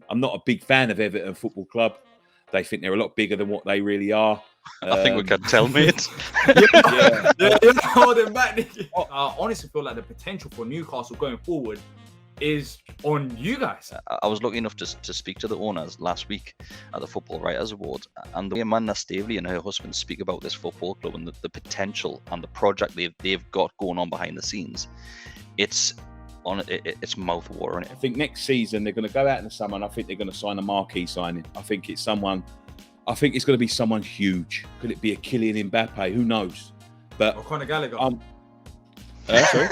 I'm not a big fan of Everton Football Club. They think they're a lot bigger than what they really are. I think we can tell, mate. yeah, you're holding back, Nicky. I honestly feel like the potential for Newcastle going forward is on you guys. I was lucky enough to speak to the owners last week at the Football Writers Awards, and the way Amanda Stavely and her husband speak about this football club and the potential and the project they've got going on behind the scenes, it's mouth-watering. I think next season they're going to go out in the summer and I think they're going to sign a marquee signing. I think it's going to be someone huge. Could it be a Kylian Mbappe? Who knows? But or Conor Gallagher. Sorry?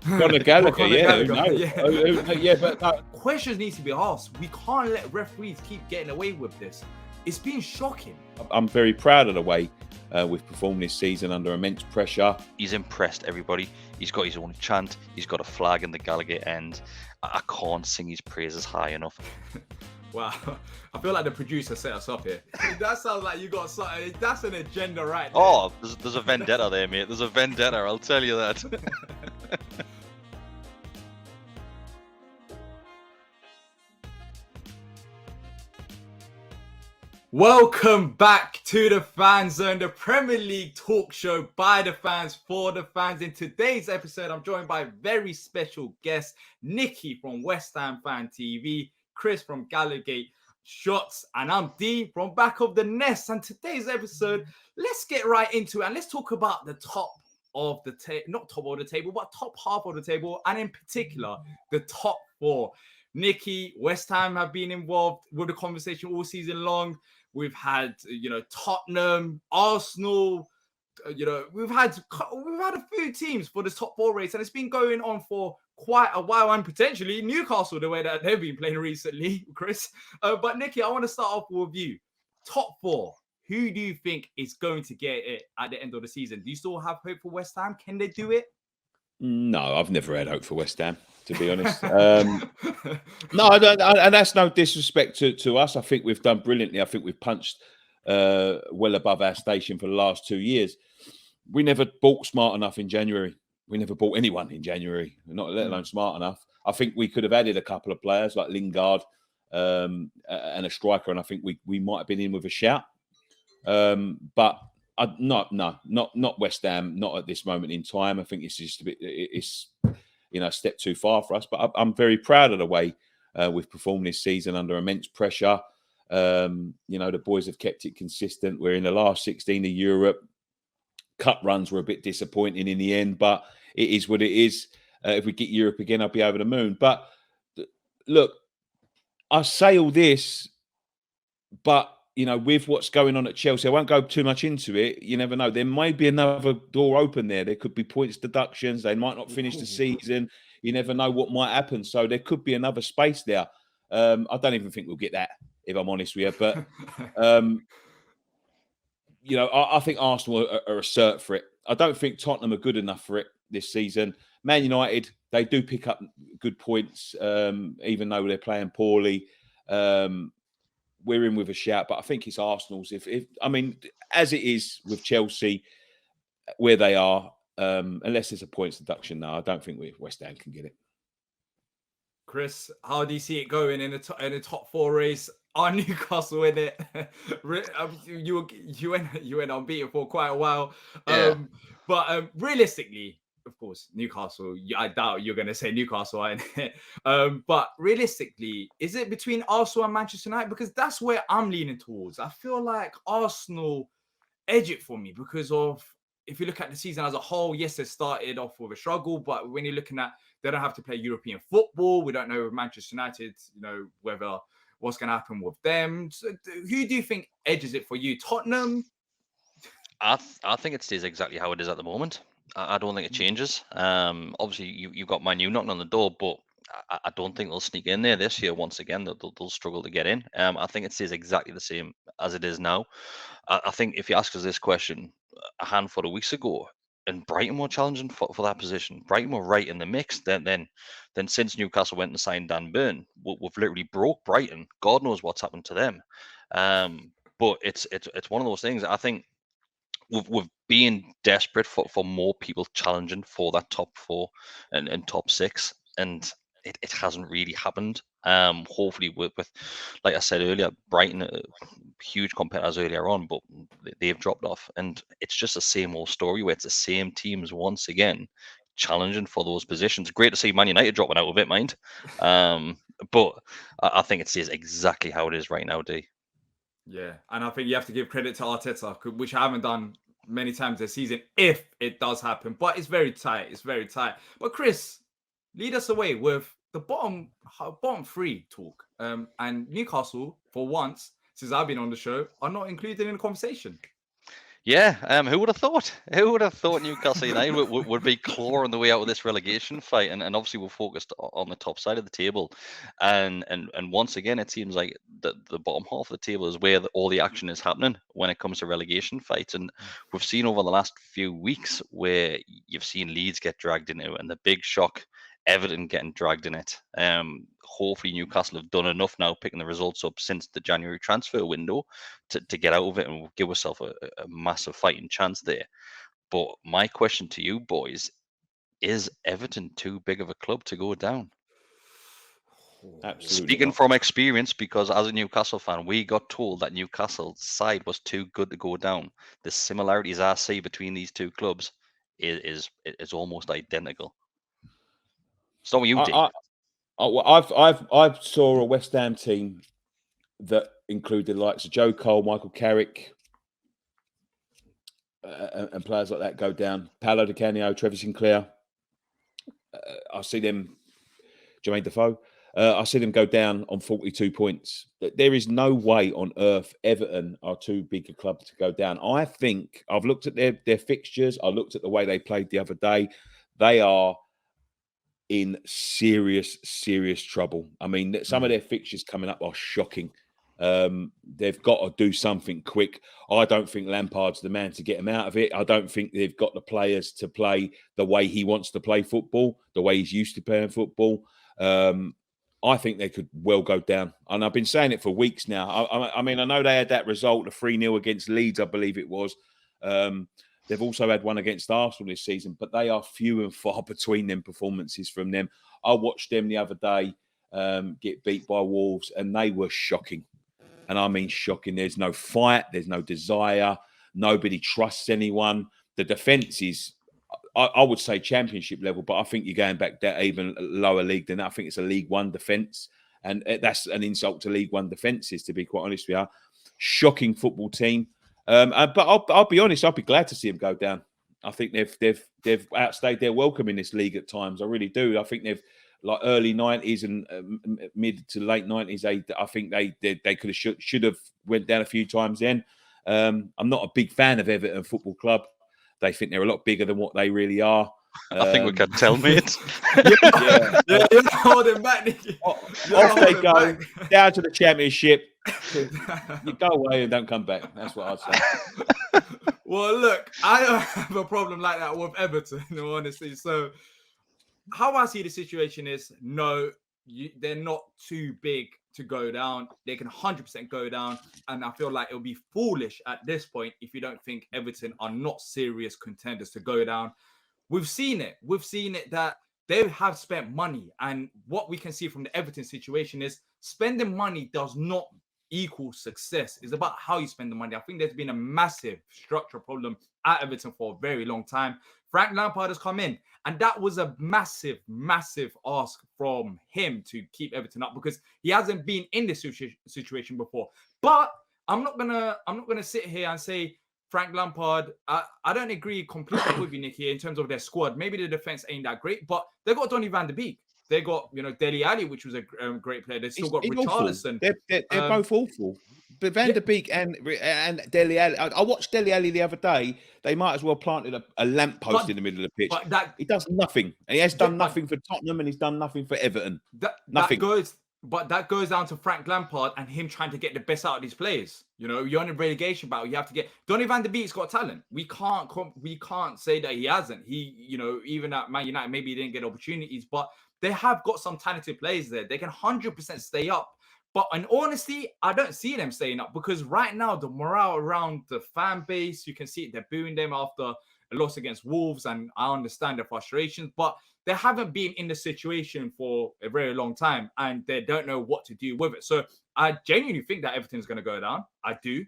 Conor Gallagher, yeah. But questions need to be asked. We can't let referees keep getting away with this. It's been shocking. I'm very proud of the way we've performed this season under immense pressure. He's impressed everybody. He's got his own chant. He's got a flag in the Gallowgate end. I can't sing his praises high enough. Wow, I feel like the producer set us up here. That sounds like you got something. That's an agenda right there. Oh, there's a vendetta there, mate. There's a vendetta, I'll tell you that. Welcome back to the Fan Zone, the Premier League talk show by the fans for the fans. In today's episode, I'm joined by very special guest, Nicky from West Ham Fan TV, Kris from Gallowgate Shots, and I'm D from Back of the Nest. And today's episode, let's get right into it and let's talk about the top of the table, not top of the table, but top half of the table, and in particular, the top four. Nicky, West Ham have been involved with the conversation all season long. We've had, Tottenham, Arsenal, we've had a few teams for the top four race, and it's been going on for quite a while, and potentially Newcastle, the way that they've been playing recently, Kris. But Nicky, I want to start off with you. Top four. Who do you think is going to get it at the end of the season? Do you still have hope for West Ham? Can they do it? No, I've never had hope for West Ham, to be honest. No, I don't, and that's no disrespect to us. I think we've done brilliantly. I think we've punched well above our station for the last 2 years. We never bought smart enough in January. We never bought anyone in January, not let alone smart enough. I think we could have added a couple of players like Lingard and a striker, and I think we might have been in with a shout. But not West Ham, not at this moment in time. I think it's just a bit, a step too far for us. But I'm very proud of the way we've performed this season under immense pressure. The boys have kept it consistent. We're in the last 16 of Europe. Cup runs were a bit disappointing in the end, but it is what it is. If we get Europe again, I'll be over the moon. But look, I say all this, but with what's going on at Chelsea, I won't go too much into it. You never know. There may be another door open there. There could be points deductions. They might not finish the season. You never know what might happen. So there could be another space there. I don't even think we'll get that, if I'm honest with you. But, I think Arsenal are a cert for it. I don't think Tottenham are good enough for it this season. Man United, they do pick up good points, even though they're playing poorly. We're in with a shout, but I think it's Arsenal's. As it is with Chelsea, where they are, unless there's a points deduction now, I don't think West Ham can get it. Kris, how do you see it going in the top four race? Are Newcastle in it? You went unbeaten for quite a while, but realistically, of course, Newcastle. I doubt you're going to say Newcastle, but realistically, is it between Arsenal and Manchester United? Because that's where I'm leaning towards. I feel like Arsenal edge it for me because of, if you look at the season as a whole, yes, they started off with a struggle, but when you're looking at, they don't have to play European football. We don't know with Manchester United, whether what's going to happen with them. So who do you think edges it for you? Tottenham? I think it stays exactly how it is at the moment. I don't think it changes. Obviously, you've got Man U knocking on the door, but I don't think they'll sneak in there this year. Once again, they'll struggle to get in. I think it stays exactly the same as it is now. I think if you ask us this question a handful of weeks ago, and Brighton were challenging for that position, Brighton were right in the mix. Then since Newcastle went and signed Dan Burn, we've literally broke Brighton. God knows what's happened to them. But it's one of those things. I think we've been desperate for more people challenging for that top four and top six, and it hasn't really happened. Hopefully with like I said earlier, Brighton, huge competitors earlier on, but they've dropped off, and it's just the same old story where it's the same teams once again challenging for those positions. Great to see Man United dropping out of it, mind. But I think it says exactly how it is right now, D. Yeah, and I think you have to give credit to Arteta, which I haven't done many times this season, if it does happen. But it's very tight. It's very tight. But Kris, lead us away with the bottom three talk. And Newcastle, for once, since I've been on the show, are not included in the conversation. Yeah, who would have thought? Who would have thought Newcastle United would be clawing the way out of this relegation fight? And obviously we're focused on the top side of the table, and once again it seems like the bottom half of the table is where all the action is happening when it comes to relegation fights. And we've seen over the last few weeks where you've seen Leeds get dragged into it, and the big shock, Everton getting dragged in it. Hopefully Newcastle have done enough now, picking the results up since the January transfer window to get out of it and give ourselves a massive fighting chance there. But my question to you boys, is Everton too big of a club to go down? Absolutely. Speaking not. from experience, because as a Newcastle fan, we got told that Newcastle's side was too good to go down. The similarities I see between these two clubs is almost identical. So you did. I've saw a West Ham team that included the likes of Joe Cole, Michael Carrick, and players like that go down. Paolo Di Canio, Trevor Sinclair. I see them, Jermaine Defoe. I see them go down on 42 points. There is no way on earth Everton are too big a club to go down. I think I've looked at their fixtures. I looked at the way they played the other day. They are in serious trouble. I mean, some of their fixtures coming up are shocking. They've got to do something quick. I don't think Lampard's the man to get them out of it. I don't think they've got the players to play the way he wants to play football, the way he's used to playing football. I think they could well go down. And I've been saying it for weeks now. I mean, I know they had that result, the 3-0 against Leeds, I believe it was. They've also had one against Arsenal this season, but they are few and far between them performances from them. I watched them the other day get beat by Wolves, and they were shocking. And I mean shocking. There's no fight. There's no desire. Nobody trusts anyone. The defence is, I would say, championship level, but I think you're going back that even lower league than that. I think it's a League One defence, and that's an insult to League One defences, to be quite honest with you. Shocking football team. But I'll be honest, I'll be glad to see them go down. I think they've outstayed their welcome in this league at times. I really do. I think they've, like, early 90s and mid to late 90s. I think they could have should have went down a few times then. I'm not a big fan of Everton Football Club. They think they're a lot bigger than what they really are. I think we can tell, mate. Yeah, you're not holding back, Nicky. Off they go down to the Championship. You go away and don't come back. That's what I'd say. Well, look, I don't have a problem like that with Everton, in all honesty. So, how I see the situation is, no, they're not too big to go down. They can 100% go down. And I feel like it'll be foolish at this point if you don't think Everton are not serious contenders to go down. We've seen it. We've seen it that they have spent money. And what we can see from the Everton situation is spending money does not equal success. It's about how you spend the money. I think there's been a massive structural problem at Everton for a very long time. Frank Lampard has come in, and that was a massive ask from him to keep Everton up, because he hasn't been in this situation before. But I'm not gonna sit here and say Frank Lampard. I don't agree completely with you, Nicky, in terms of their squad. Maybe the defense ain't that great, but they got Donny van de Beek. They got, Dele Alli, which was a great player. They've still got Richarlison. They're both awful. But Van der Beek and Dele Alli, I watched Dele Alli the other day. They might as well planted a lamppost in the middle of the pitch. But he does nothing. And he has done nothing for Tottenham, and he's done nothing for Everton. Nothing. That goes down to Frank Lampard and him trying to get the best out of these players. You're in a relegation battle. You have to get Donny van de Beek's got talent. We can't say that he hasn't. He, even at Man United, maybe he didn't get opportunities, but they have got some talented players there. They can 100% stay up. But in honesty, I don't see them staying up, because right now the morale around the fan base, you can see it, they're booing them after a loss against Wolves, and I understand the frustrations, but they haven't been in the situation for a very long time, and they don't know what to do with it. So I genuinely think that Everton's going to go down. I do,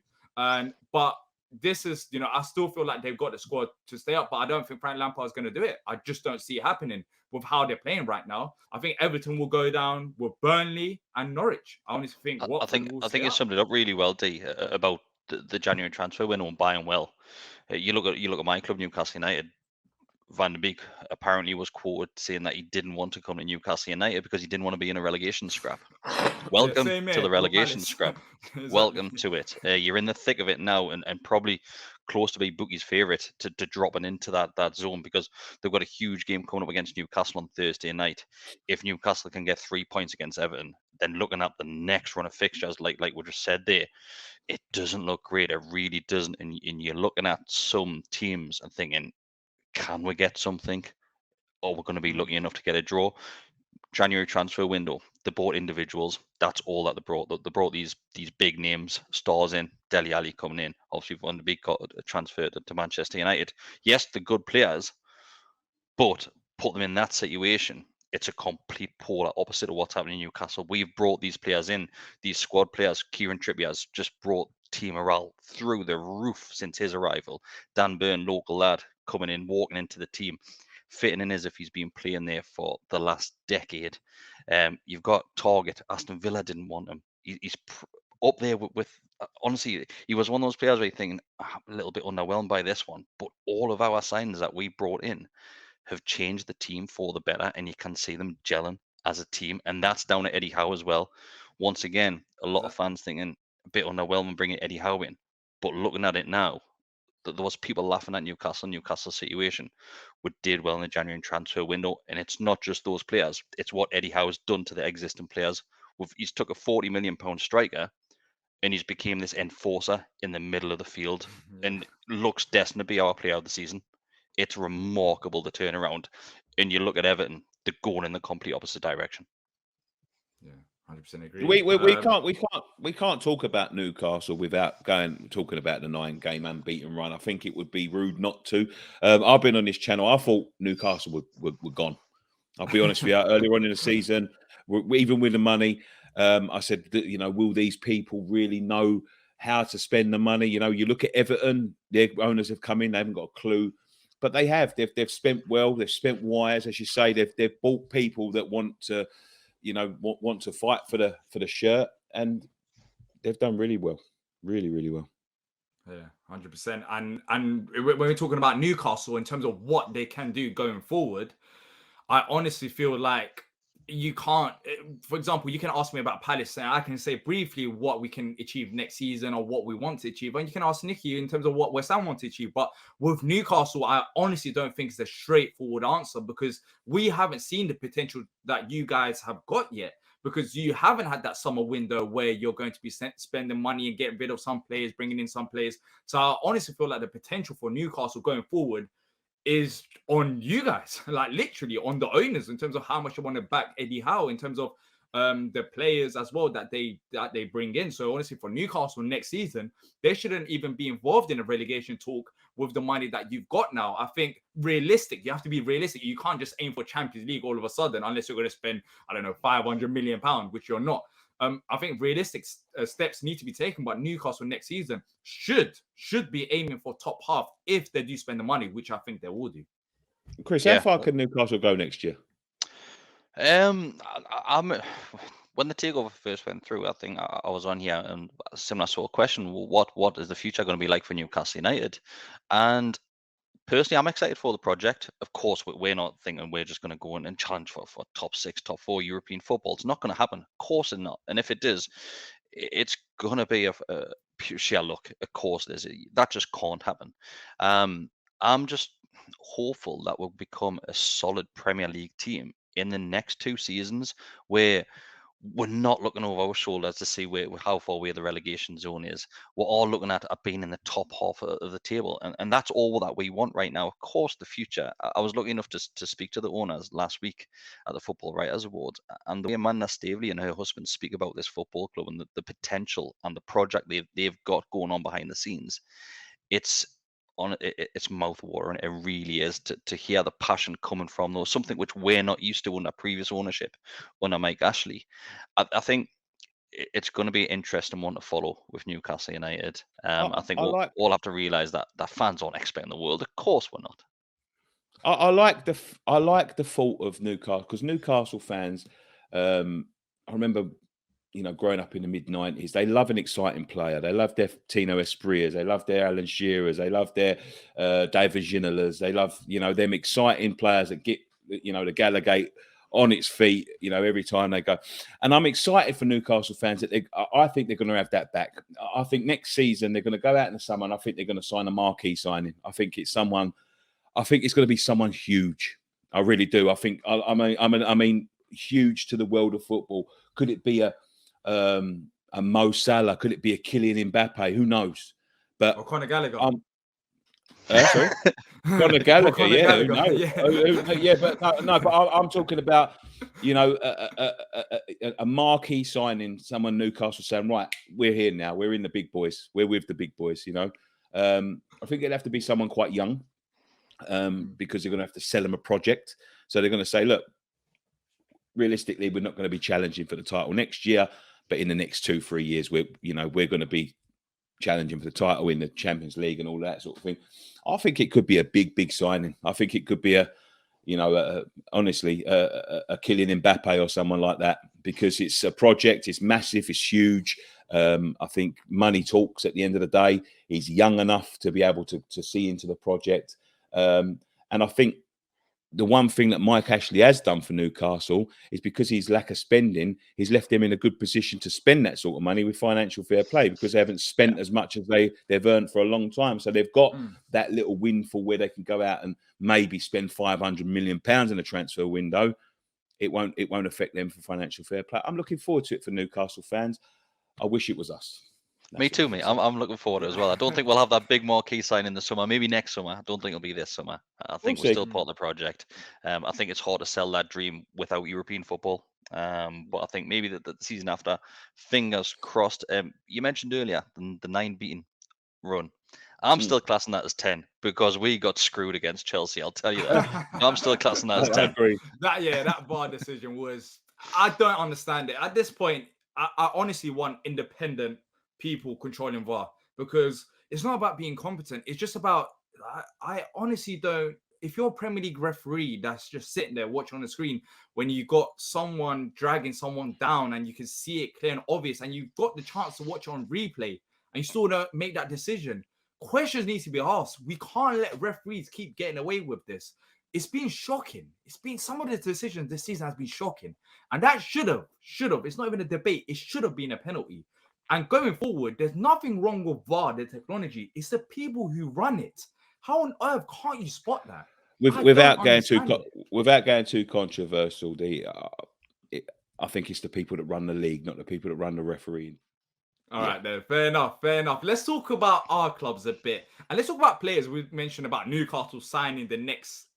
but this is, I still feel like they've got the squad to stay up, but I don't think Frank Lampard is going to do it. I just don't see it happening with how they're playing right now. I think Everton will go down with Burnley and Norwich. I honestly think Watford will I think you stay up. summed it up really well, D, about the January transfer window and buying well. You look at my club, Newcastle United. Van der Beek apparently was quoted saying that he didn't want to come to Newcastle United because he didn't want to be in a relegation scrap. Welcome same to here, the Will relegation Palace. scrap. Exactly. Welcome to it. You're in the thick of it now, and probably close to be Bookie's favourite to dropping into that zone, because they've got a huge game coming up against Newcastle on Thursday night. If Newcastle can get 3 points against Everton, then looking at the next run of fixtures, like we just said there, it doesn't look great. It really doesn't. And you're looking at some teams and thinking, can we get something? Or we're going to be lucky enough to get a draw. January transfer window, they bought individuals. That's all that they brought. They brought these big names, stars in. Dele Alli coming in. Obviously, Van der Beek got a transfer to Manchester United. Yes, they're good players, but put them in that situation, it's a complete polar opposite of what's happening in Newcastle. We've brought these players in, these squad players. Kieran Trippier's just brought team morale through the roof since his arrival. Dan Burn, local lad, coming in, walking into the team, fitting in as if he's been playing there for the last decade. You've got Target. Aston Villa didn't want him. He's up there with honestly, he was one of those players where you're thinking, a little bit underwhelmed by this one. But all of our signings that we brought in have changed the team for the better, and you can see them gelling as a team, and that's down to Eddie Howe as well. Once again, a lot of fans thinking a bit underwhelming bringing Eddie Howe in, but looking at it now, there was people laughing at Newcastle situation. We did well in the January transfer window, and it's not just those players; it's what Eddie Howe has done to the existing players. He's took a £40 million striker, and he's became this enforcer in the middle of the field, and looks destined to be our player of the season. It's remarkable, the turnaround. And you look at Everton, they're going in the complete opposite direction. Yeah, 100% agree. We can't talk about Newcastle without talking about the 9-game unbeaten run. I think it would be rude not to. I've been on this channel. I thought Newcastle were gone. I'll be honest with you. Earlier on in the season, even with the money, I said, will these people really know how to spend the money? You look at Everton, their owners have come in, they haven't got a clue. But they have. They've spent well. They've spent wise, as you say. They've bought people that want to, want to fight for the shirt, and they've done really well, really, really well. Yeah, 100%. And when we're talking about Newcastle in terms of what they can do going forward, I honestly feel like you can't, for example, you can ask me about Palace and I can say briefly what we can achieve next season or what we want to achieve. And you can ask Nicky in terms of what West Ham want to achieve. But with Newcastle, I honestly don't think it's a straightforward answer because we haven't seen the potential that you guys have got yet. Because you haven't had that summer window where you're going to be spending money and getting rid of some players, bringing in some players. So I honestly feel like the potential for Newcastle going forward is on you guys, like literally on the owners in terms of how much I want to back Eddie Howe in terms of the players as well that they bring in. So honestly, for Newcastle next season, they shouldn't even be involved in a relegation talk with the money that you've got now. I think realistic, you have to be realistic. You can't just aim for Champions League all of a sudden unless you're going to spend, I don't know, £500 million, which you're not. I think realistic steps need to be taken, but Newcastle next season should be aiming for top half if they do spend the money, which I think they will do. Chris, how far can Newcastle go next year? I'm when the takeover first went through, I think I was on here and a similar sort of question. What is the future going to be like for Newcastle United? And personally, I'm excited for the project. Of course, we're not thinking we're just going to go in and challenge for top 6, top 4 European football. It's not going to happen. Of course it's not. And if it does, it's going to be a pure sheer luck. Of course it is. That just can't happen. I'm just hopeful that we'll become a solid Premier League team in the next 2 seasons where we're not looking over our shoulders to see how far away the relegation zone is. We're all looking at being in the top half of the table. And that's all that we want right now. Of course, the future. I was lucky enough to speak to the owners last week at the Football Writers Awards. And the way Amanda Stavely and her husband speak about this football club and the potential and the project they've got going on behind the scenes, it's it's mouth-watering. It really is to hear the passion coming from those, something which we're not used to under previous ownership under Mike Ashley. I think it's going to be an interesting one to follow with Newcastle United. I think we'll all have to realise that fans aren't expecting the world. Of course, we're not. I like the thought of Newcastle, because Newcastle fans, I remember, growing up in the mid-90s, they love an exciting player. They love their Tino Esprias. They love their Alan Shearers. They love their David Ginolas. They love, them exciting players that get, the Gallowgate on its feet, every time they go. And I'm excited for Newcastle fans that I think they're going to have that back. I think next season they're going to go out in the summer and I think they're going to sign a marquee signing. I think it's going to be someone huge. I really do. I think, I mean, huge to the world of football. Could it be a Mo Salah? Could it be a Kylian Mbappe? Who knows? But or Conor Gallagher. Sorry, Conor Gallagher. Yeah, who knows? Yeah. But no. But I'm talking about, a marquee signing. Someone Newcastle saying, right, we're here now. We're in the big boys. We're with the big boys. I think it'd have to be someone quite young, because they're going to have to sell them a project. So they're going to say, look, realistically, we're not going to be challenging for the title next year, but in the next 2-3 years, we're going to be challenging for the title in the Champions League and all that sort of thing. I think it could be a big signing. I think it could be honestly, a Kylian Mbappe or someone like that, because it's a project. It's massive. It's huge. I think money talks at the end of the day. He's young enough to be able to see into the project. And I think the one thing that Mike Ashley has done for Newcastle is, because his lack of spending, he's left them in a good position to spend that sort of money with financial fair play, because they haven't spent as much as they've earned for a long time. So they've got that little windfall where they can go out and maybe spend £500 million in a transfer window. It won't affect them for financial fair play. I'm looking forward to it for Newcastle fans. I wish it was us. Me too, mate. I'm looking forward to it as well. I don't think we'll have that big marquee sign in the summer. Maybe next summer. I don't think it'll be this summer. I think we're still part of the project. I think it's hard to sell that dream without European football. But I think maybe the season after, fingers crossed. You mentioned earlier the 9 beaten run. I'm still classing that as 10 because we got screwed against Chelsea. I'll tell you that. I'm still classing that as 10. I agree. That VAR decision was, I don't understand it. At this point, I honestly want independent people controlling VAR, because it's not about being competent. It's just about, I honestly don't, if you're a Premier League referee that's just sitting there watching on the screen when you got someone dragging someone down and you can see it clear and obvious, and you've got the chance to watch it on replay and you still don't make that decision, questions need to be asked. We can't let referees keep getting away with this. It's been shocking. Some of the decisions this season has been shocking. And that should have, it's not even a debate. It should have been a penalty. And going forward, there's nothing wrong with VAR, the technology. It's the people who run it. How on earth can't you spot that? Without going too controversial, I think it's the people that run the league, not the people that run the refereeing. All right, then. Fair enough. Let's talk about our clubs a bit. And let's talk about players. We mentioned about Newcastle signing the next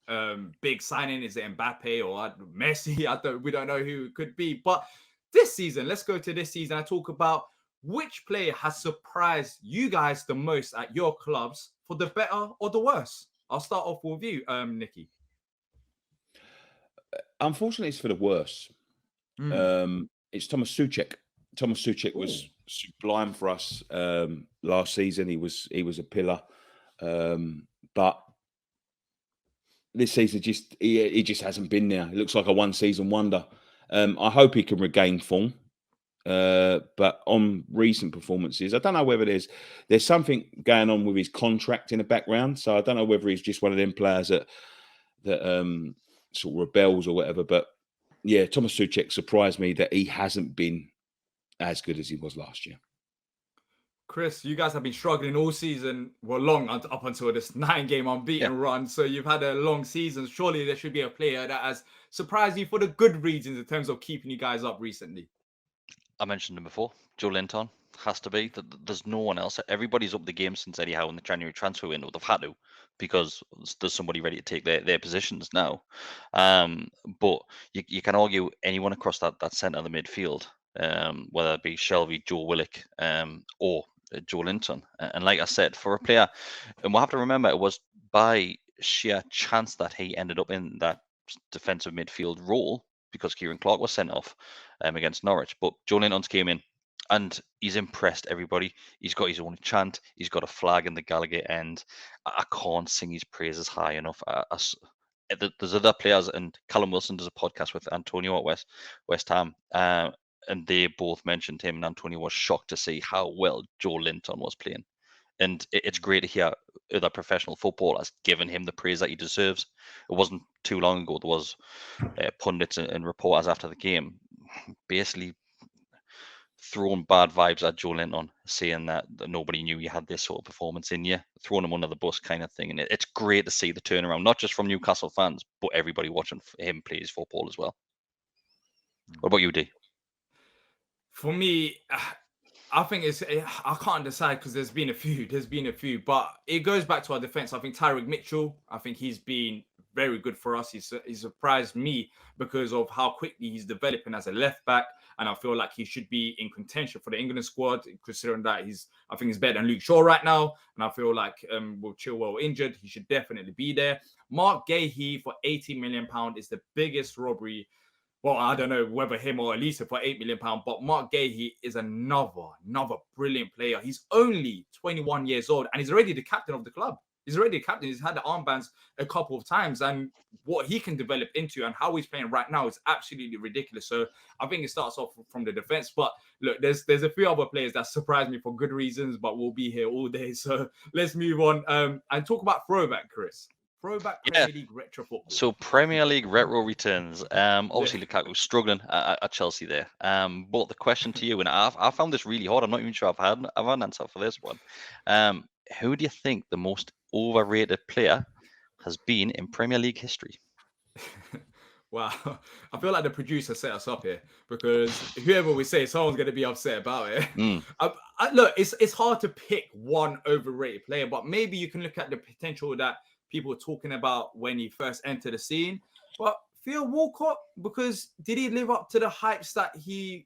big signing. Is it Mbappe or Messi? We don't know who it could be. But this season, let's go to this season. I talk about which player has surprised you guys the most at your clubs, for the better or the worse. I'll start off with you, Nicky. Unfortunately, it's for the worse. It's Thomas Souček. Thomas Souček was sublime for us last season. He was a pillar, but this season he just hasn't been there. It looks like a one-season wonder. I hope he can regain form. But on recent performances, I don't know whether there's something going on with his contract in the background. So I don't know whether he's just one of them players that sort of rebels or whatever. But yeah, Thomas Souček surprised me that he hasn't been as good as he was last year. Kris, you guys have been struggling all season, long up until this 9-game unbeaten run. So you've had a long season. Surely there should be a player that has surprised you for the good reasons in terms of keeping you guys up recently. I mentioned him before. Joe Linton has to be. There's no one else. Everybody's up the game since Eddie Howe in the January transfer window. They've had to, because there's somebody ready to take their positions now. But you can argue anyone across that centre of the midfield, whether it be Shelvey, Joe Willock, or Joe Linton. And like I said, for a player, and we'll have to remember it was by sheer chance that he ended up in that defensive midfield role because Kieran Clark was sent off against Norwich. But Joe Linton's came in and he's impressed everybody. He's got his own chant. He's got a flag in the Gallowgate end. I can't sing his praises high enough. There's other players, and Callum Wilson does a podcast with Antonio at West Ham, and they both mentioned him, and Antonio was shocked to see how well Joe Linton was playing. And it's great to hear other professional footballers giving him the praise that he deserves. It wasn't too long ago there was pundits and reporters after the game basically throwing bad vibes at Joe Linton, saying that nobody knew you had this sort of performance in you, throwing him under the bus kind of thing. And it's great to see the turnaround, not just from Newcastle fans, but everybody watching him play his football as well. What about you, D? For me, I think I can't decide because there's been a few, but it goes back to our defense. I think Tyrick Mitchell, I think he's been very good for us. He surprised me because of how quickly he's developing as a left back, and I feel like he should be in contention for the England squad, considering that I think he's better than Luke Shaw right now, and I feel like with Chilwell injured, he should definitely be there. Mark Gahey for £80 million is the biggest robbery. Well, I don't know whether him or Elisa for £8 million, but Mark Gahey is another brilliant player. He's only 21 years old and he's already the captain of the club. He's already a captain. He's had the armbands a couple of times, and what he can develop into and how he's playing right now is absolutely ridiculous. So I think it starts off from the defense. But look, there's a few other players that surprised me for good reasons, but we'll be here all day. So let's move on and talk about throwback, Kris. Throwback Premier League retro football. So Premier League retro returns. Obviously Lukaku's struggling at Chelsea there. But the question to you, and I found this really hard. I'm not even sure I've had an answer for this one. Who do you think the most overrated player has been in Premier League history? Wow, I feel like the producer set us up here because whoever we say, someone's going to be upset about it. Look, it's hard to pick one overrated player, but maybe you can look at the potential that people were talking about when he first entered the scene. But Theo Walcott, because did he live up to the hypes that he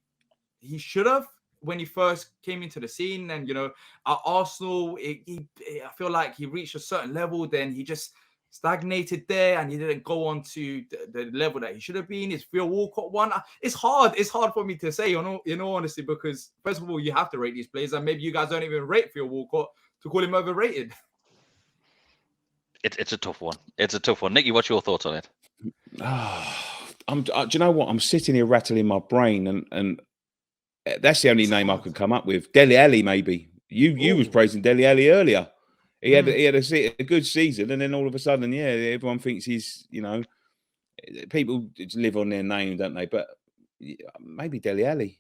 should have when he first came into the scene? And, you know, at Arsenal, I feel like he reached a certain level, then he just stagnated there and he didn't go on to the level that he should have been. Is Theo Walcott one? It's hard for me to say, in all honesty, because first of all, you have to rate these players, and maybe you guys don't even rate Theo Walcott to call him overrated. It's a tough one. It's a tough one. Nicky, what's your thoughts on it? Do you know what? I'm sitting here rattling my brain, and that's the only name I could come up with. Dele Alli, maybe. You was praising Dele Alli earlier. He had a good season, and then all of a sudden, everyone thinks he's, people live on their name, don't they? But maybe Dele Alli.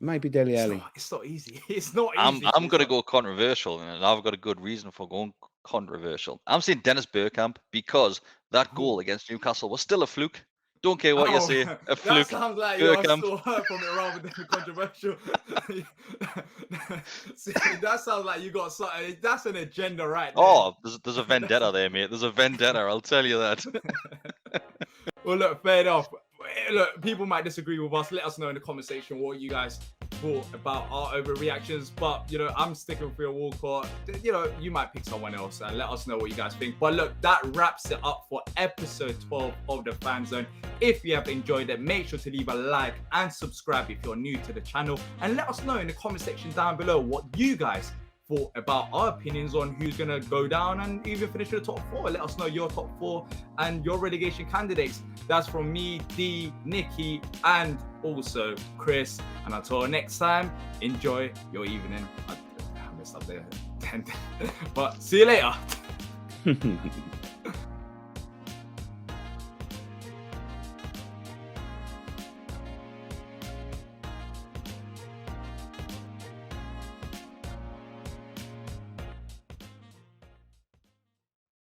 Maybe Dele Alli. It's not easy. It's not easy. I'm going to go controversial, and I've got a good reason for going controversial. I'm saying Dennis Bergkamp, because that goal against Newcastle was still a fluke. Don't care what you say, a fluke. That sounds like you're still hurt from it rather than controversial. See, that sounds like you got something. That's an agenda right there. Oh, there's a vendetta there, mate. There's a vendetta, I'll tell you that. Well, look, fair enough. Look, people might disagree with us. Let us know in the comment section what you guys thought about our overreactions. But, I'm sticking with Theo Walcott. You might pick someone else and let us know what you guys think. But look, that wraps it up for episode 12 of the Fan Zone. If you have enjoyed it, make sure to leave a like and subscribe if you're new to the channel. And let us know in the comment section down below what you guys thought about our opinions on who's going to go down and even finish in the top 4. Let us know your top 4 and your relegation candidates. That's from me, D, Nicky, and also Kris. And until next time, enjoy your evening. I messed up there. But see you later.